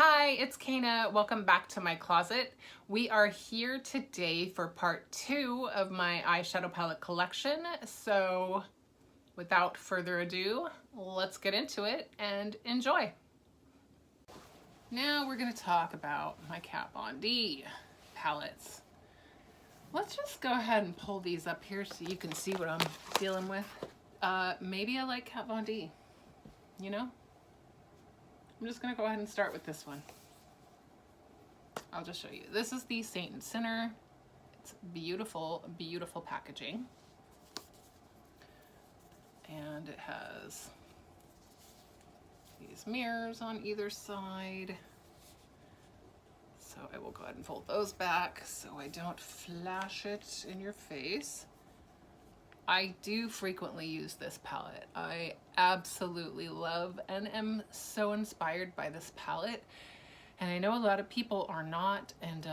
Hi, it's Caena. Welcome back to my closet. We are here today for part 2 of my eyeshadow palette collection. So without further ado, let's get into it and enjoy. Now we're going to talk about my Kat Von D palettes. Let's just go ahead and pull these up here so you can see what I'm dealing with. Maybe I like Kat Von D, you know? I'm just going to go ahead and start with this one. I'll just show you. This is the Saint and Sinner. It's beautiful, beautiful packaging. And it has these mirrors on either side. So I will go ahead and fold those back so I don't flash it in your face. I do frequently use this palette. I absolutely love and am so inspired by this palette. And I know a lot of people are not. And,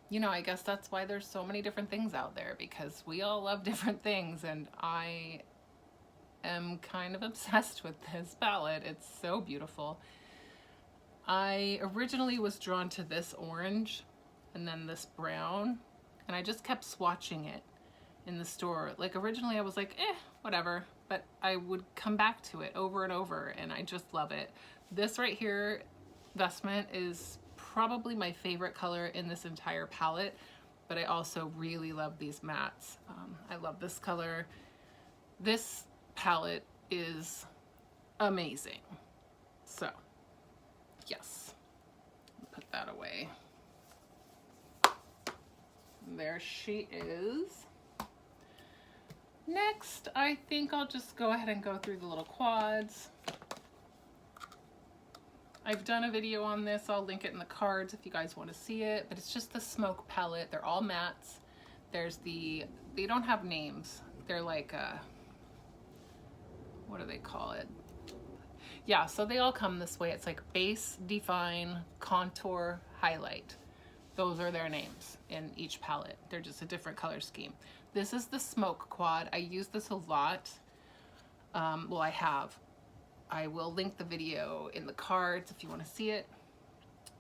you know, I guess that's why there's so many different things out there, because we all love different things. And I am kind of obsessed with this palette. It's so beautiful. I originally was drawn to this orange and then this brown, and I just kept swatching it in the store. Like originally I was like, whatever, but I would come back to it over and over, and I just love it. This right here, Vestment, is probably my favorite color in this entire palette, but I also really love these mattes. I love this color. This palette is amazing. So yes, put that away. There she is. Next, I think I'll just go ahead and go through the little quads. I've done a video on this. I'll link it in the cards if you guys want to see it, but it's just the Smoke palette. They're all mattes. There's they don't have names. They're like, what do they call it? Yeah, so they all come this way. It's like base, define, contour, highlight. Those are their names in each palette. They're just a different color scheme. This is the Smoke quad. I use this a lot. Well, I have. I will link the video in the cards if you want to see it.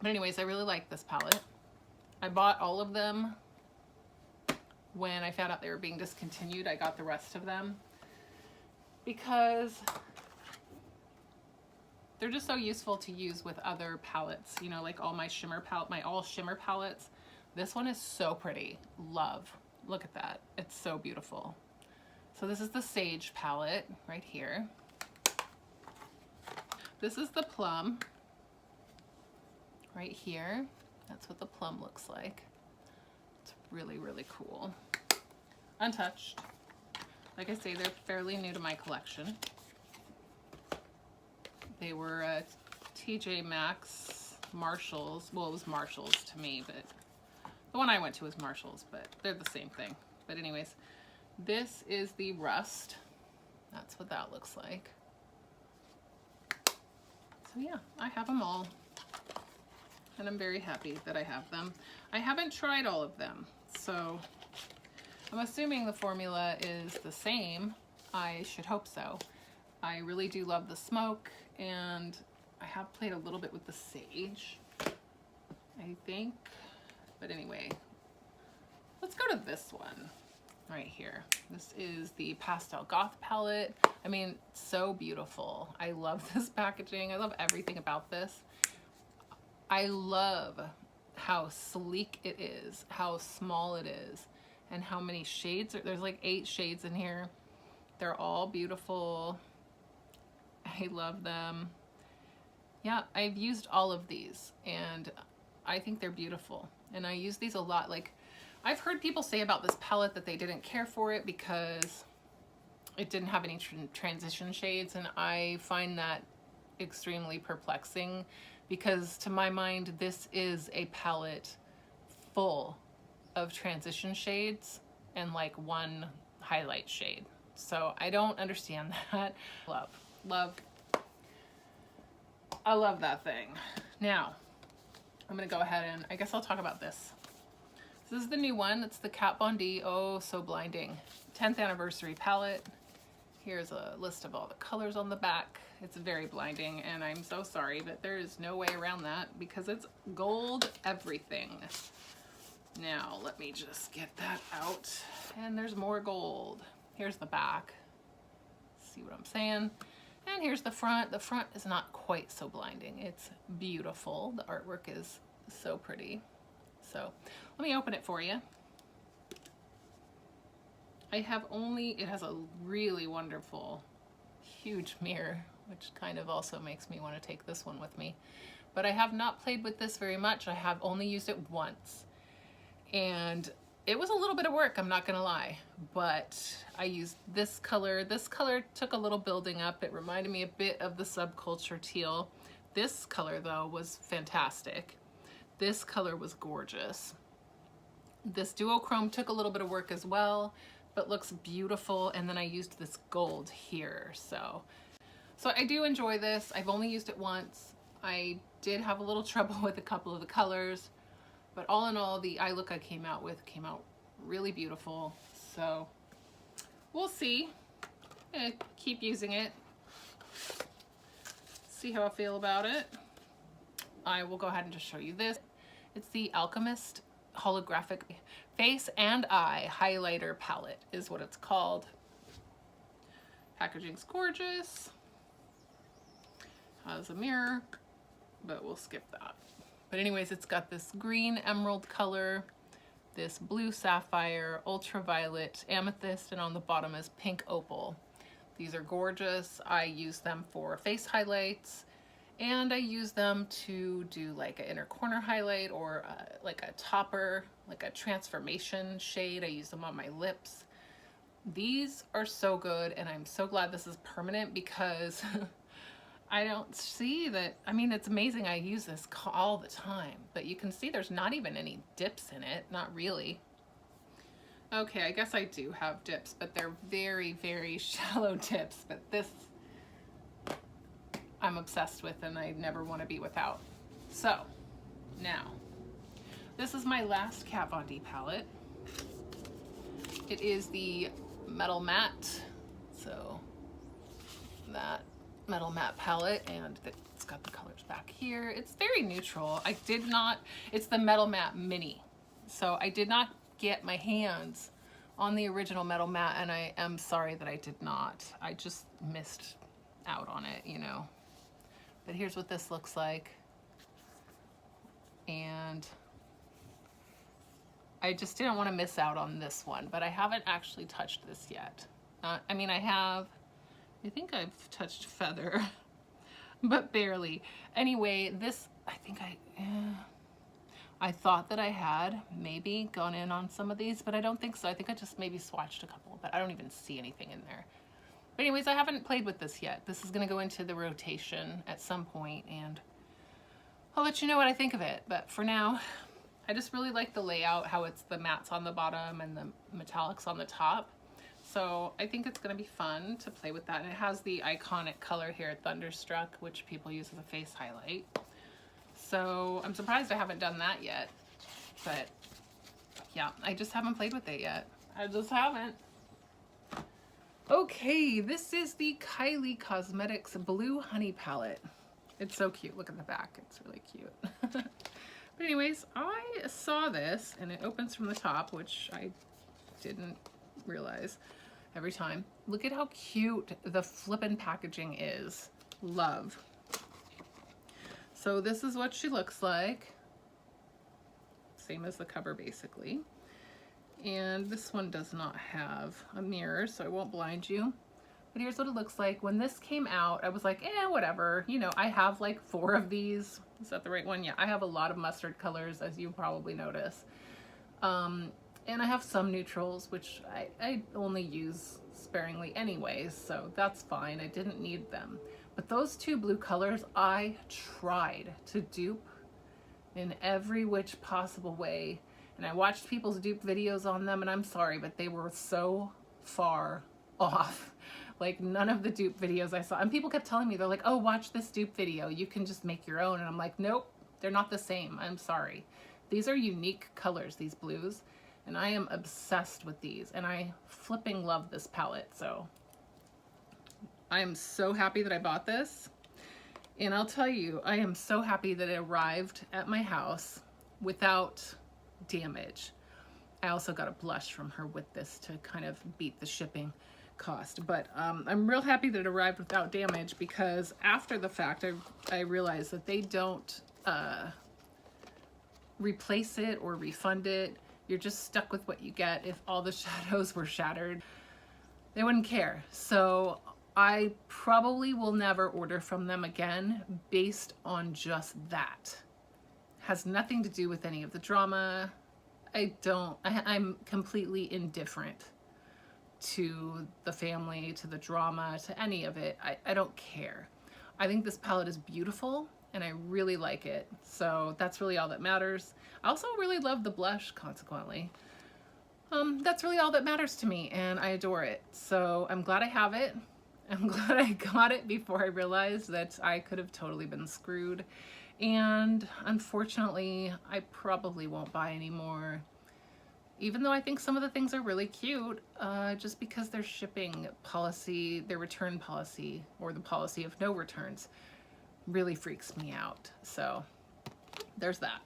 But anyways, I really like this palette. I bought all of them when I found out they were being discontinued. I got the rest of them because they're just so useful to use with other palettes. You know, like all my shimmer palette, my all shimmer palettes. This one is so pretty. Love. Look at that. It's so beautiful. So this is the Sage palette right here. This is the Plum right here. That's what the Plum looks like. It's really, really cool. Untouched. Like I say, they're fairly new to my collection. They were TJ Maxx, Marshalls. Well, it was Marshalls to me, but the one I went to was Marshalls, but they're the same thing. But anyways, this is the Rust. That's what that looks like. So yeah, I have them all, and I'm very happy that I have them. I haven't tried all of them, so I'm assuming the formula is the same. I should hope so. I really do love the Smoke, and I have played a little bit with the Sage, I think. But anyway, let's go to this one right here. This is the Pastel Goth palette. I mean, so beautiful. I love this packaging. I love everything about this. I love how sleek it is, how small it is, and how many shades. There's like 8 shades in here. They're all beautiful. I love them. Yeah, I've used all of these, and I think they're beautiful. And I use these a lot. Like, I've heard people say about this palette that they didn't care for it because it didn't have any transition shades, and I find that extremely perplexing, because to my mind this is a palette full of transition shades and like one highlight shade. So I don't understand that. I love that thing. Now I'm gonna go ahead and I guess I'll talk about this. This is the new one. It's the Kat Von D Oh So Blinding 10th anniversary palette. Here's a list of all the colors on the back. It's very blinding, and I'm so sorry, but there is no way around that because it's gold everything. Now, let me just get that out. And there's more gold. Here's the back. See what I'm saying? And here's the front. The front is not quite so blinding. It's beautiful. The artwork is so pretty. So let me open it for you. It has a really wonderful, huge mirror, which kind of also makes me want to take this one with me. But I have not played with this very much. I have only used it once. And it was a little bit of work, I'm not gonna lie. But I used this color. This color took a little building up. It reminded me a bit of the Subculture teal. This color, though, was fantastic. This color was gorgeous. This duochrome took a little bit of work as well, but looks beautiful. And then I used this gold here. So I do enjoy this. I've only used it once. I did have a little trouble with a couple of the colors, but all in all, the eye look I came out really beautiful. So we'll see. I'm gonna keep using it. See how I feel about it. I will go ahead and just show you this. It's the Alchemist Holographic Face and Eye Highlighter Palette is what it's called. Packaging's gorgeous. Has a mirror, but we'll skip that. But anyways, it's got this green emerald color, this blue sapphire, ultraviolet, amethyst, and on the bottom is pink opal. These are gorgeous. I use them for face highlights, and I use them to do like an inner corner highlight or like a topper, like a transformation shade. I use them on my lips. These are so good, and I'm so glad this is permanent because I don't see that. I mean, it's amazing. I use this all the time, but you can see there's not even any dips in it. Not really. Okay, I guess I do have dips, but they're very, very shallow dips. But this I'm obsessed with, and I never want to be without. So now, this is my last Kat Von D palette. It is the Metal Matte. So that Metal Matte palette, and it's got the colors back here. It's very neutral. It's the Metal Matte Mini. So I did not get my hands on the original Metal Matte, and I am sorry that I did not. I just missed out on it, you know. But here's what this looks like. And I just didn't want to miss out on this one, but I haven't actually touched this yet. I mean, I think I've touched Feather, but barely. Anyway, this, I thought that I had maybe gone in on some of these, but I don't think so. I think I just maybe swatched a couple, but I don't even see anything in there. But anyways, I haven't played with this yet. This is gonna go into the rotation at some point, and I'll let you know what I think of it. But for now, I just really like the layout, how it's the mattes on the bottom and the metallics on the top. So I think it's gonna be fun to play with that. And it has the iconic color here, Thunderstruck, which people use as a face highlight. So I'm surprised I haven't done that yet. But yeah, I just haven't played with it yet. I just haven't. Okay, this is the Kylie Cosmetics Blue Honey Palette. It's so cute. Look at the back. It's really cute. But anyways, I saw this, and it opens from the top, which I didn't realize every time. Look at how cute the flippin' packaging is. Love. So this is what she looks like. Same as the cover, basically. And this one does not have a mirror, so I won't blind you. But here's what it looks like. When this came out, I was like, whatever. You know, I have like 4 of these. Is that the right one? Yeah, I have a lot of mustard colors, as you probably notice. And I have some neutrals, which I only use sparingly anyways, so that's fine. I didn't need them. But those 2 blue colors, I tried to dupe in every which possible way. And I watched people's dupe videos on them, and I'm sorry, but they were so far off. Like, none of the dupe videos I saw. And people kept telling me, they're like, oh, watch this dupe video. You can just make your own. And I'm like, nope, they're not the same. I'm sorry. These are unique colors, these blues. And I am obsessed with these. And I flipping love this palette. So I am so happy that I bought this. And I'll tell you, I am so happy that it arrived at my house without damage. I also got a blush from her with this to kind of beat the shipping cost. But I'm real happy that it arrived without damage, because after the fact, I realized that they don't replace it or refund it. You're just stuck with what you get. If all the shadows were shattered, they wouldn't care. So I probably will never order from them again based on just that. Has nothing to do with any of the drama. I'm completely indifferent to the family, to the drama, to any of it. I don't care. I think this palette is beautiful and I really like it. So that's really all that matters. I also really love the blush, consequently. That's really all that matters to me, and I adore it. So I'm glad I have it. I'm glad I got it before I realized that I could have totally been screwed. And unfortunately, I probably won't buy any more. Even though I think some of the things are really cute, just because their shipping policy, their return policy, or the policy of no returns, really freaks me out. So there's that.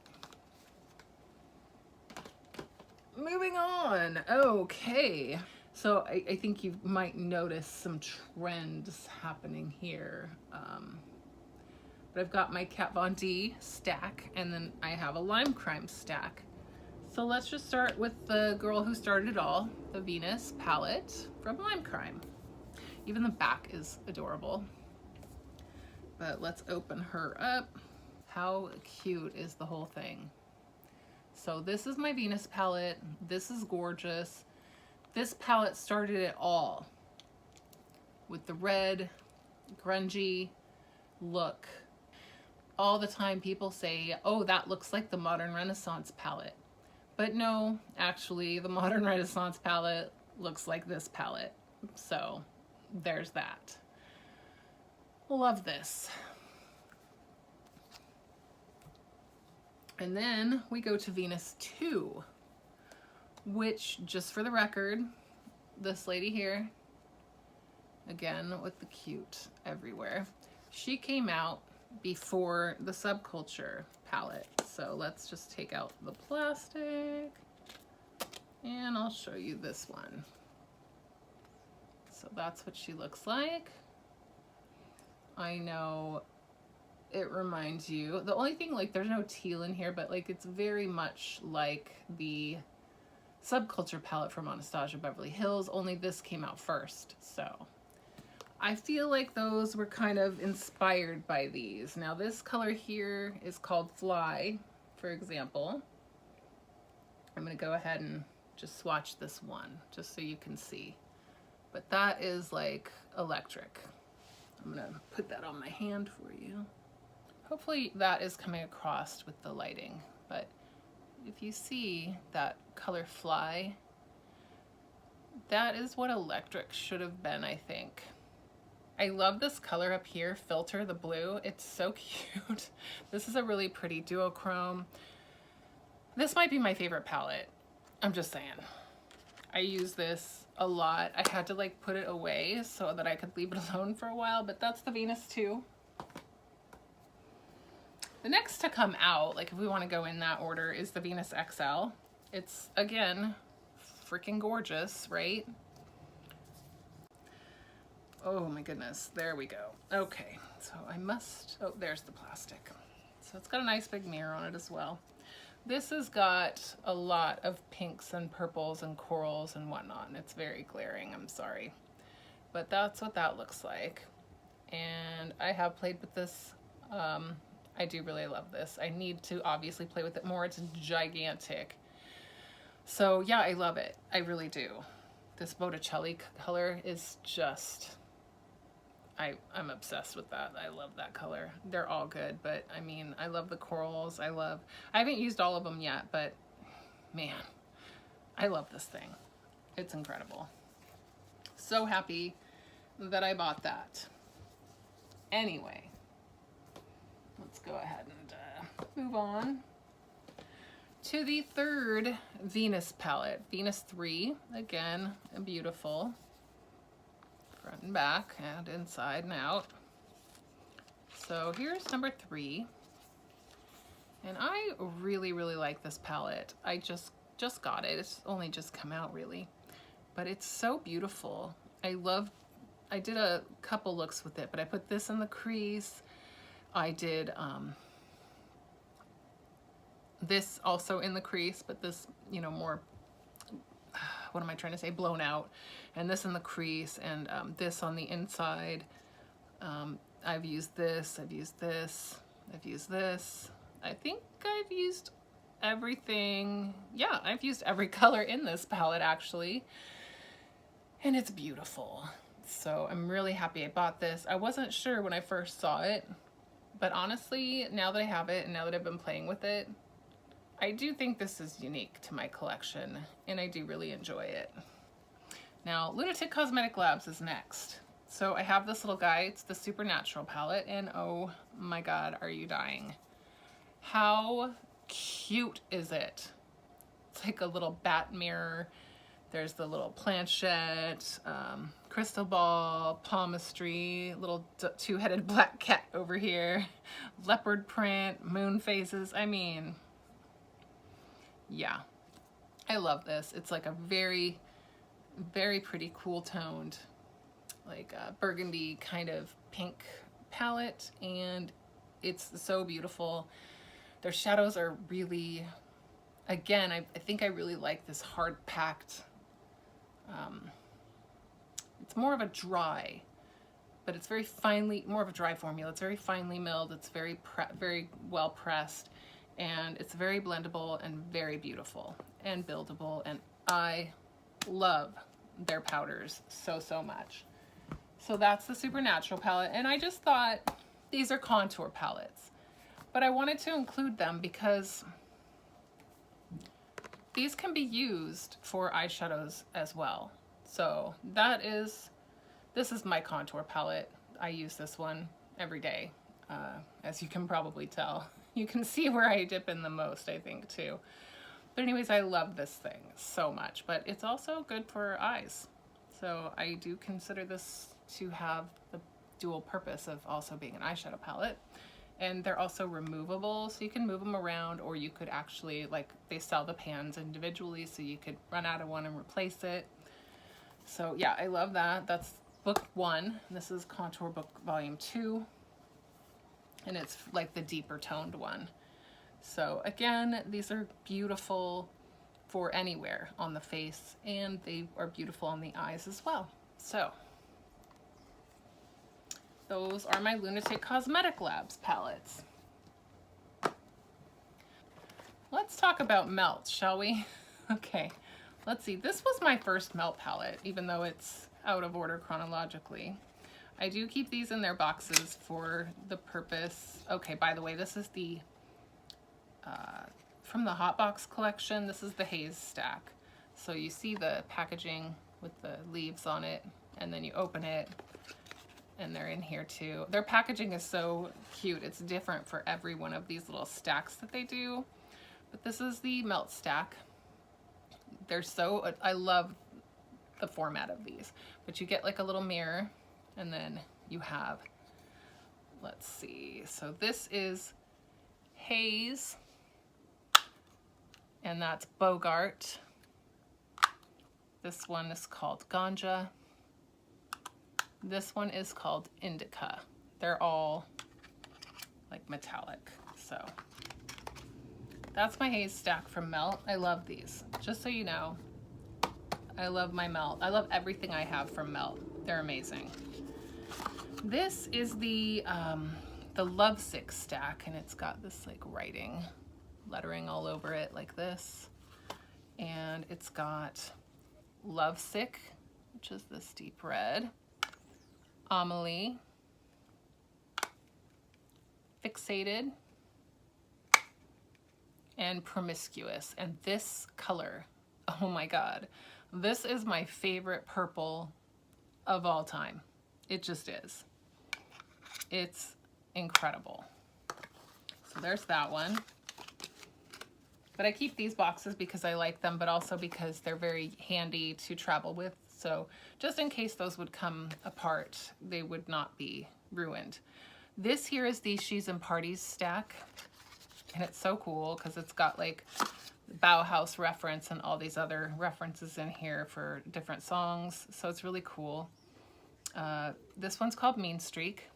Moving on. Okay. So I think you might notice some trends happening here. But I've got my Kat Von D stack, and then I have a Lime Crime stack. So let's just start with the girl who started it all, the Venus palette from Lime Crime. Even the back is adorable. But let's open her up. How cute is the whole thing? So this is my Venus palette. This is gorgeous. This palette started it all with the red, grungy look. All the time people say, oh, that looks like the Modern Renaissance palette. But no, actually, the Modern Renaissance palette looks like this palette. So there's that. Love this. And then we go to Venus 2, which, just for the record, this lady here, again with the cute everywhere, she came out before the Subculture palette. So let's just take out the plastic and I'll show you this one. So that's what she looks like. I know it reminds you, the only thing, like, there's no teal in here, but like it's very much like the Subculture palette from Anastasia Beverly Hills, only this came out first. So I feel like those were kind of inspired by these. Now this color here is called Fly, for example. I'm gonna go ahead and just swatch this one just so you can see. But that is like electric. I'm gonna put that on my hand for you. Hopefully that is coming across with the lighting, but if you see that color Fly, that is what electric should have been, I think. I love this color up here, Filter, the blue. It's so cute. This is a really pretty duochrome. This might be my favorite palette. I'm just saying. I use this a lot. I had to like put it away so that I could leave it alone for a while, but that's the Venus 2. The next to come out, like if we want to go in that order, is the Venus XL. It's, again, freaking gorgeous, right? Oh my goodness, there we go. Okay, so I must, oh, there's the plastic. So it's got a nice big mirror on it as well. This has got a lot of pinks and purples and corals and whatnot, and it's very glaring, I'm sorry. But that's what that looks like. And I have played with this. I do really love this. I need to obviously play with it more. It's gigantic. So yeah, I love it. I really do. This Botticelli color is just, I'm obsessed with that. I love that color. They're all good, but I mean, I love the corals. I haven't used all of them yet, but man, I love this thing. It's incredible. So happy that I bought that. Anyway, let's go ahead and move on to the third Venus palette, Venus 3. Again, beautiful. front and back and inside and out. So here's number 3. And I really, really like this palette. I just got it. It's only just come out really. But it's so beautiful. I did a couple looks with it, but I put this in the crease. I did this also in the crease, but this, you know, more, what am I trying to say, blown out. And this in the crease, and this on the inside. I've used this, I've used this, I've used this. I think I've used everything. Yeah, I've used every color in this palette actually. And it's beautiful. So I'm really happy I bought this. I wasn't sure when I first saw it, but honestly, now that I have it and now that I've been playing with it, I do think this is unique to my collection and I do really enjoy it. Now, Lunatic Cosmetic Labs is next. So I have this little guy, it's the Supernatural palette, and oh my God, are you dying? How cute is it? It's like a little bat mirror. There's the little planchette, crystal ball, palmistry, little two-headed black cat over here, leopard print, moon phases. I mean, yeah, I love this. It's like a very, very pretty, cool toned, like a burgundy kind of pink palette, and it's so beautiful. Their shadows are really, again, I think I really like this hard packed, it's more of a dry, but it's very finely, more of a dry formula. It's very finely milled. It's very well pressed, and it's very blendable and very beautiful and buildable. And I love their powders so, so much. So that's the Supernatural palette. And I just thought these are contour palettes, but I wanted to include them because these can be used for eyeshadows as well. So this is my contour palette. I use this one every day, as you can probably tell. You can see where I dip in the most, I think, too. But anyways, I love this thing so much, but it's also good for eyes. So I do consider this to have the dual purpose of also being an eyeshadow palette. And they're also removable, so you can move them around, or you could actually, like, they sell the pans individually, so you could run out of one and replace it. So yeah, I love that. That's book 1. This is Contour Book Volume 2. And it's like the deeper toned one. So again, these are beautiful for anywhere on the face, and they are beautiful on the eyes as well. So those are my Lunatic Cosmetic Labs palettes. Let's talk about melts, shall we? Okay, let's see. This was my first melt palette, even though it's out of order chronologically. I do keep these in their boxes for the purpose. Okay, by the way, this is the, from the Hot Box collection, this is the Haze stack. So you see the packaging with the leaves on it, and then you open it, and they're in here too. Their packaging is so cute. It's different for every one of these little stacks that they do. But this is the melt stack. They're so, I love the format of these. But you get like a little mirror, and then you have, let's see, so this is Haze, and that's Bogart. This one is called Ganja. This one is called Indica. They're all like metallic. So that's my Haze stack from Melt. I love these. Just so you know, I love my Melt. I love everything I have from Melt. They're amazing. This is the Lovesick stack, and it's got this like writing, lettering all over it like this. And it's got Lovesick, which is this deep red, Amelie, Fixated, and Promiscuous. And this color, oh my God, this is my favorite purple of all time. It just is. It's incredible. So there's that one. But I keep these boxes because I like them, but also because they're very handy to travel with. So just in case those would come apart, they would not be ruined. This here is the She's in Parties stack, and it's so cool because it's got like Bauhaus reference and all these other references in here for different songs. So it's really cool. This one's called Mean Streak.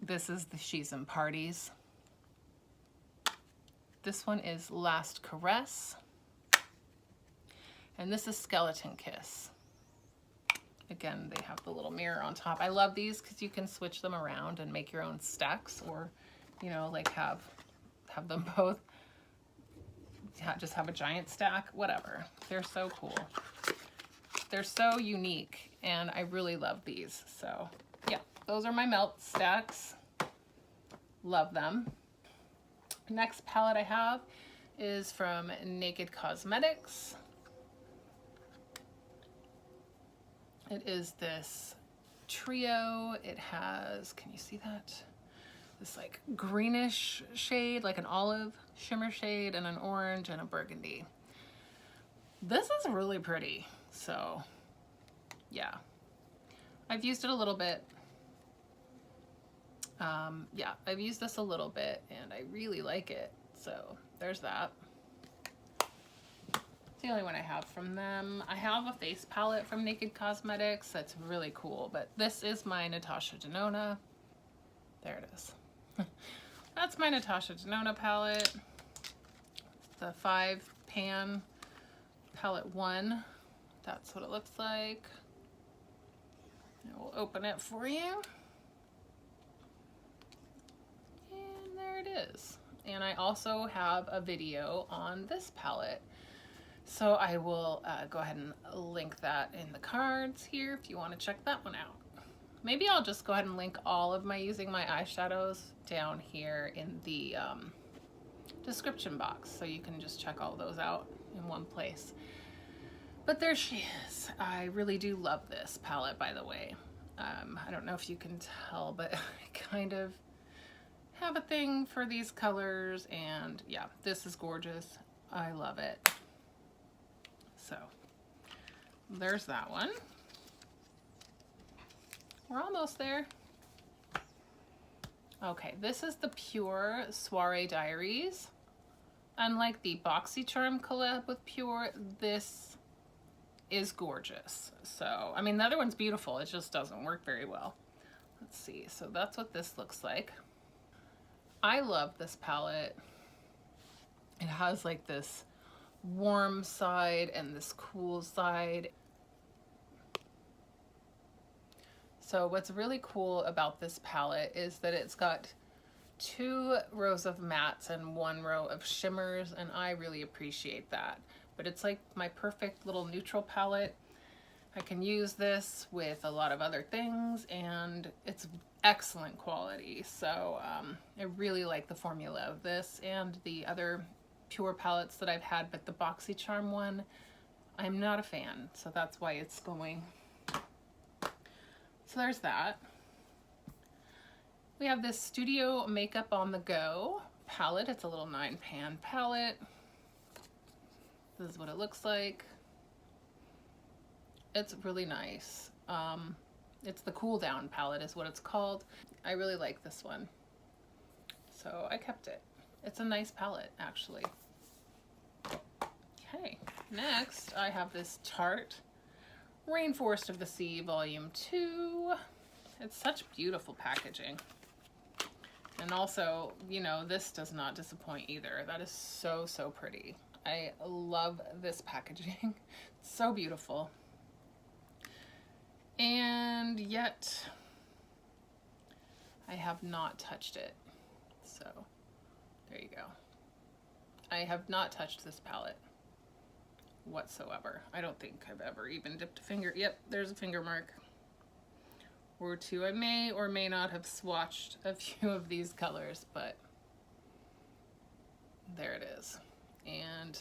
This is the She's in Parties. This one is Last Caress. And this is Skeleton Kiss. Again, they have the little mirror on top. I love these because you can switch them around and make your own stacks, or, you know, like have them both. Just have a giant stack, whatever. They're so cool. They're so unique, and I really love these. So yeah, those are my melt stacks. Love them. Next palette I have is from Naked Cosmetics. It is this trio. It has, can you see that? This like greenish shade, like an olive shimmer shade, and an orange and a burgundy. This is really pretty. So yeah, I've used it a little bit. Yeah, I've used this a little bit and I really like it. So there's that. It's the only one I have from them. I have a face palette from Naked Cosmetics that's really cool, but this is my Natasha Denona. There it is. That's my Natasha Denona palette. It's the 5-pan palette 1. That's what it looks like. And we'll open it for you. And there it is. And I also have a video on this palette. So I will go ahead and link that in the cards here if you want to check that one out. Maybe I'll just go ahead and link all of my using my eyeshadows down here in the description box, so you can just check all those out in one place. But there she is. I really do love this palette, by the way. I don't know if you can tell, but I kind of have a thing for these colors, and yeah, this is gorgeous. I love it. So there's that one. We're almost there. Okay, this is the Pure Soiree Diaries. Unlike the BoxyCharm collab with Pure, this is gorgeous. So, I mean, the other one's beautiful. It just doesn't work very well. Let's see. So that's what this looks like. I love this palette. It has like this warm side and this cool side. So what's really cool about this palette is that it's got 2 rows of mattes and 1 row of shimmers, and I really appreciate that. But it's like my perfect little neutral palette. I can use this with a lot of other things, and it's excellent quality. So I really like the formula of this and the other Pure palettes that I've had, but the BoxyCharm one, I'm not a fan. So that's why it's going. So there's that. We have this Studio Makeup on the Go palette. It's a little 9-pan palette. This is what it looks like. It's really nice. It's the Cool Down palette is what it's called. I really like this one. So I kept it. It's a nice palette, actually. Okay, next I have this Tarte Rainforest of the Sea Volume 2. It's such beautiful packaging. And also, you know, this does not disappoint either. That is so, so pretty. I love this packaging. It's so beautiful. And yet, I have not touched it. So, there you go. I have not touched this palette whatsoever. I don't think I've ever even dipped a finger. Yep, there's a finger mark or 2. I may or may not have swatched a few of these colors, but there it is. And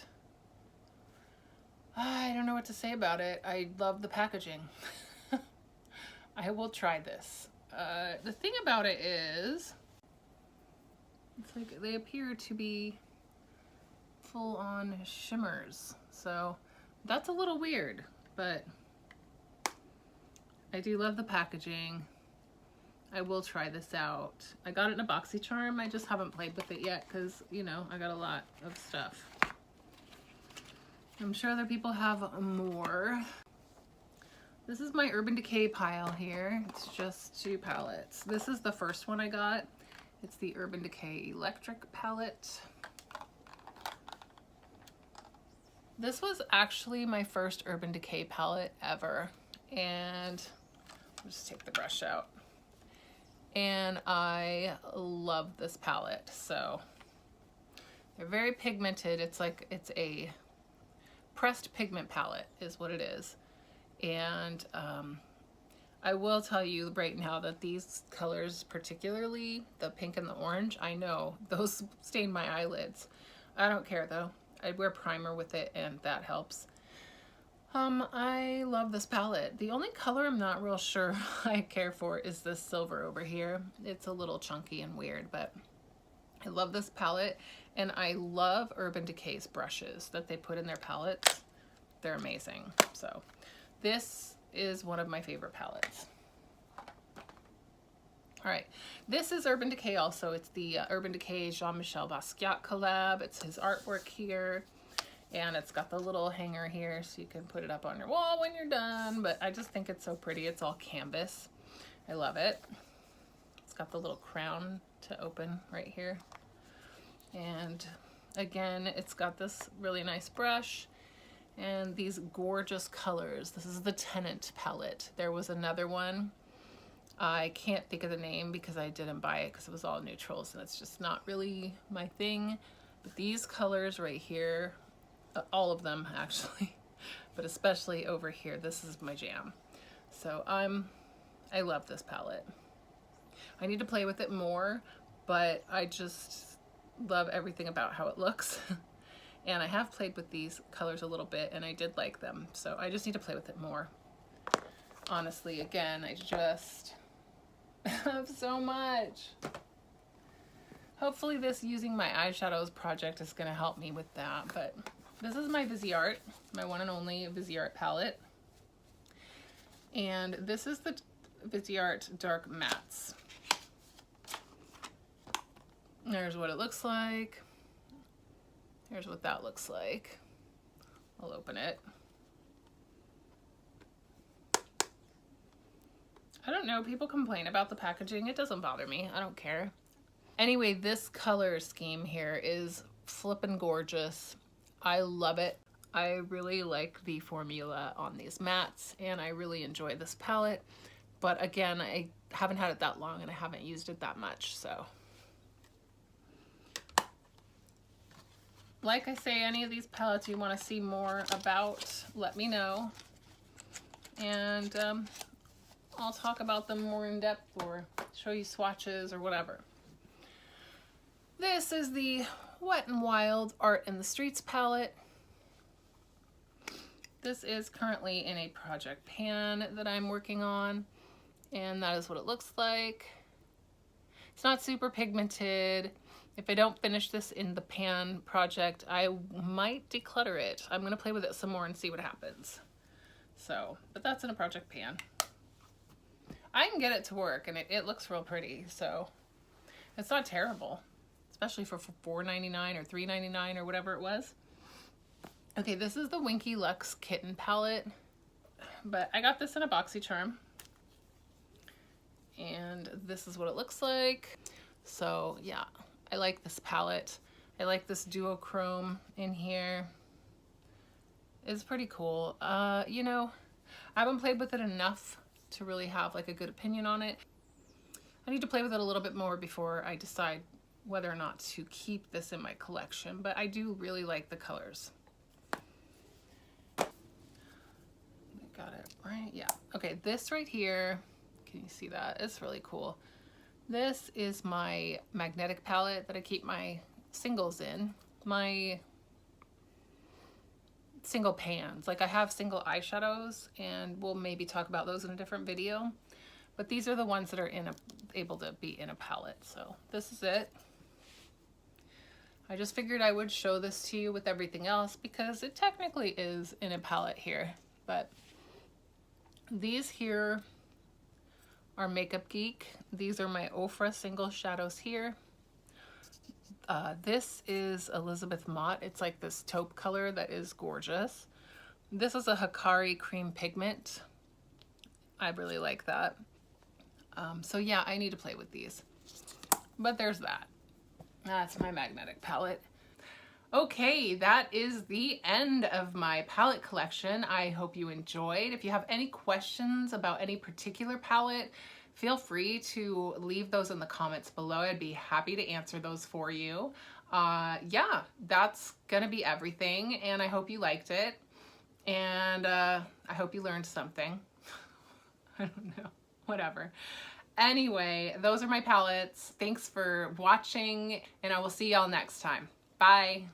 I don't know what to say about it. I love the packaging. I will try this. The thing about it is, it's like they appear to be full-on shimmers. So That's a little weird, but I do love the packaging. I will try this out. I got it in a BoxyCharm. I just haven't played with it yet because, you know, I got a lot of stuff. I'm sure other people have more. This is my Urban Decay pile here. It's just 2 palettes. This is the first one I got. It's the Urban Decay Electric palette. This was actually my first Urban Decay palette ever. And I'll just take the brush out. And I love this palette. So they're very pigmented. It's like, it's a pressed pigment palette is what it is. And I will tell you right now that these colors, particularly the pink and the orange, I know those stain my eyelids. I don't care though. I wear primer with it and that helps. I love this palette. The only color I'm not real sure I care for is this silver over here. It's a little chunky and weird, but I love this palette, and I love Urban Decay's brushes that they put in their palettes. They're amazing. So this is one of my favorite palettes. All right, this is Urban Decay also. It's the Urban Decay Jean-Michel Basquiat collab. It's his artwork here. And it's got the little hanger here so you can put it up on your wall when you're done. But I just think it's so pretty. It's all canvas. I love it. It's got the little crown to open right here. And again, it's got this really nice brush and these gorgeous colors. This is the Tenant palette. There was another one. I can't think of the name because I didn't buy it because it was all neutrals and it's just not really my thing. But these colors right here, all of them actually, but especially over here, this is my jam. So I love this palette. I need to play with it more, but I just love everything about how it looks. And I have played with these colors a little bit and I did like them. So I just need to play with it more. Honestly, again, I just have so much. Hopefully this using my eyeshadows project is gonna help me with that, but this is my Viseart, my one and only Viseart palette. And this is the Viseart Dark Mattes. There's what it looks like. Here's what that looks like. I'll open it. I don't know, people complain about the packaging. It doesn't bother me, I don't care. Anyway, this color scheme here is flippin' gorgeous. I love it. I really like the formula on these mattes and I really enjoy this palette. But again, I haven't had it that long and I haven't used it that much, so. Like I say, any of these palettes you want to see more about, let me know. And I'll talk about them more in depth or show you swatches or whatever. This is the Wet n Wild Art in the Streets palette. This is currently in a project pan that I'm working on, and that is what it looks like. It's not super pigmented. If I don't finish this in the pan project, I might declutter it. I'm gonna play with it some more and see what happens. So, but that's in a project pan. I can get it to work and it looks real pretty, so it's not terrible. Especially for $4.99 or $3.99 or whatever it was. Okay, this is the Winky Lux Kitten palette, but I got this in a BoxyCharm. And this is what it looks like. So yeah, I like this palette. I like this duochrome in here. It's pretty cool. You know, I haven't played with it enough to really have like a good opinion on it. I need to play with it a little bit more before I decide whether or not to keep this in my collection, but I do really like the colors. Got it right? Yeah. Okay, this right here, can you see that? It's really cool. This is my magnetic palette that I keep my singles in. My single pans. Like I have single eyeshadows and we'll maybe talk about those in a different video. But these are the ones that are able to be in a palette. So this is it. I just figured I would show this to you with everything else because it technically is in a palette here. But these here are Makeup Geek. These are my Ofra single shadows here. This is Elizabeth Mott. It's like this taupe color that is gorgeous. This is a Hikari cream pigment. I really like that. So yeah, I need to play with these. But there's that. That's my magnetic palette. Okay, that is the end of my palette collection. I hope you enjoyed. If you have any questions about any particular palette, feel free to leave those in the comments below. I'd be happy to answer those for you. Yeah, that's gonna be everything, and I hope you liked it. And I hope you learned something. I don't know, whatever. Anyway, those are my palettes. Thanks for watching, and I will see y'all next time. Bye.